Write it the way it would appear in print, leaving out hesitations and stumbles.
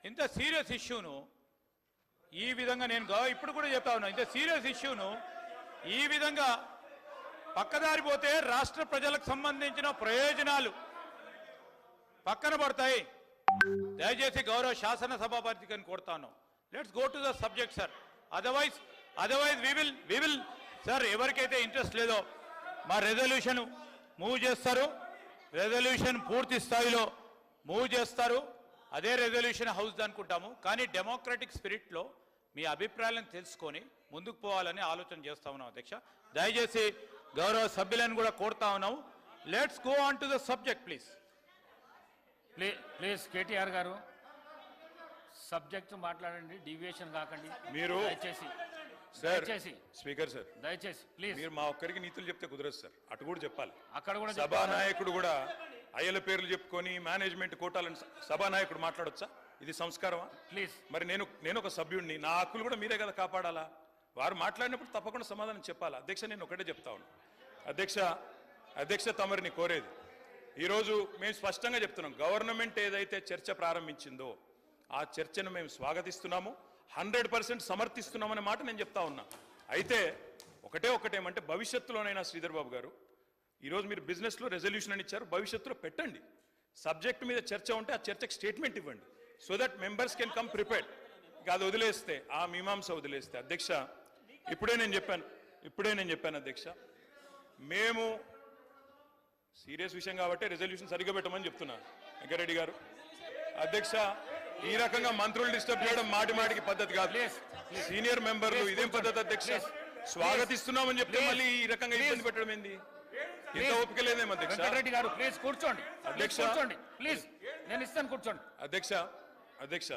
ఇంత సీరియస్ ఇష్యూను ఈ విధంగా నేను ఇప్పుడు కూడా చెప్తా ఉన్నా, ఇంత సీరియస్ ఇష్యూను ఈ విధంగా పక్కదారి పోతే రాష్ట్ర ప్రజలకు సంబంధించిన ప్రయోజనాలు పక్కన పడతాయి. దయచేసి గౌరవ శాసనసభాపతిని కోరుతాను, let's go to the subject sir. Otherwise we will sir, ఎవరికైతే ఇంట్రెస్ట్ లేదో మా రెజల్యూషన్ మూవ్ చేస్తారు, రెజల్యూషన్ పూర్తి స్థాయిలో మూవ్ చేస్తారు, అదే రెజల్యూషన్ హౌస్ అనుకుంటాము. కానీ డెమోక్రటిక్ స్పిరిట్లో మీ అభిప్రాయాలను తెలుసుకొని ముందుకు పోవాలని ఆలోచన చేస్తా ఉన్నాం అధ్యక్ష. దయచేసి గౌరవ సభ్యులను కూడా కోరుతా ఉన్నాము, let's go on to the subject please. Please KTR గారు సబ్జెక్ట్ మాట్లాడండి, డీవియేషన్ కాకండి మీరు. దయచేసి స్పీకర్ సార్, దయచేసి ప్లీజ్. మీరు మా ఒక్కరికి నీతులు చెప్తే కుదరదు సార్, అటు కూడా చెప్పాలి. అక్కడ కూడా సభానాయకుడు కూడా అయ్యల పేర్లు చెప్పుకొని మేనేజ్మెంట్ కోటాలని సభానాయకుడు మాట్లాడొచ్చా? ఇది సంస్కారమా? ప్లీజ్. మరి నేను ఒక సభ్యుడిని, నా హక్కులు కూడా మీరే కదా కాపాడాలా? వారు మాట్లాడినప్పుడు తప్పకుండా సమాధానం చెప్పాలా? అధ్యక్ష, నేను ఒకటే చెప్తా ఉన్నాను అధ్యక్ష, తమరిని కోరేది ఈరోజు మేము స్పష్టంగా చెప్తున్నాం, గవర్నమెంట్ ఏదైతే చర్చ ప్రారంభించిందో ఆ చర్చను మేము స్వాగతిస్తున్నాము, 100% సమర్థిస్తున్నామనే మాట నేను చెప్తా ఉన్నా. అయితే ఒకటేమంటే భవిష్యత్తులోనైనా శ్రీధర్ బాబు గారు, ఈరోజు మీరు బిజినెస్లో రెజల్యూషన్ అని ఇచ్చారు, భవిష్యత్తులో పెట్టండి. సబ్జెక్ట్ మీద చర్చ ఉంటే ఆ చర్చకు స్టేట్మెంట్ ఇవ్వండి, so that members can come prepared. ఇక అది వదిలేస్తే, ఆ మీమాంస వదిలేస్తే అధ్యక్ష, ఇప్పుడే నేను చెప్పాను అధ్యక్ష, మేము సీరియస్ విషయం కాబట్టి రెజల్యూషన్ సరిగ్గా పెట్టమని చెప్తున్నాను వెంకరెడ్డి గారు. అధ్యక్ష, ఈ రకంగా మంత్రులు డిస్టర్బ్ చేయడం మాటికి పద్ధతి కాదు. సీనియర్ మెంబర్లు ఇదేం పద్ధతి అధ్యక్ష? స్వాగతిస్తున్నామని చెప్తే మళ్ళీ ఈ రకంగా ఇబ్బంది పెట్టడం ఏంది? ఇంత ఓపిక లేదేమో అధ్యక్ష. వెంకటరెడ్డి గారు ప్లీజ్ కూర్చోండి. అధ్యక్ష ప్లీజ్, నేను ఇస్తాను, కూర్చోండి అధ్యక్ష.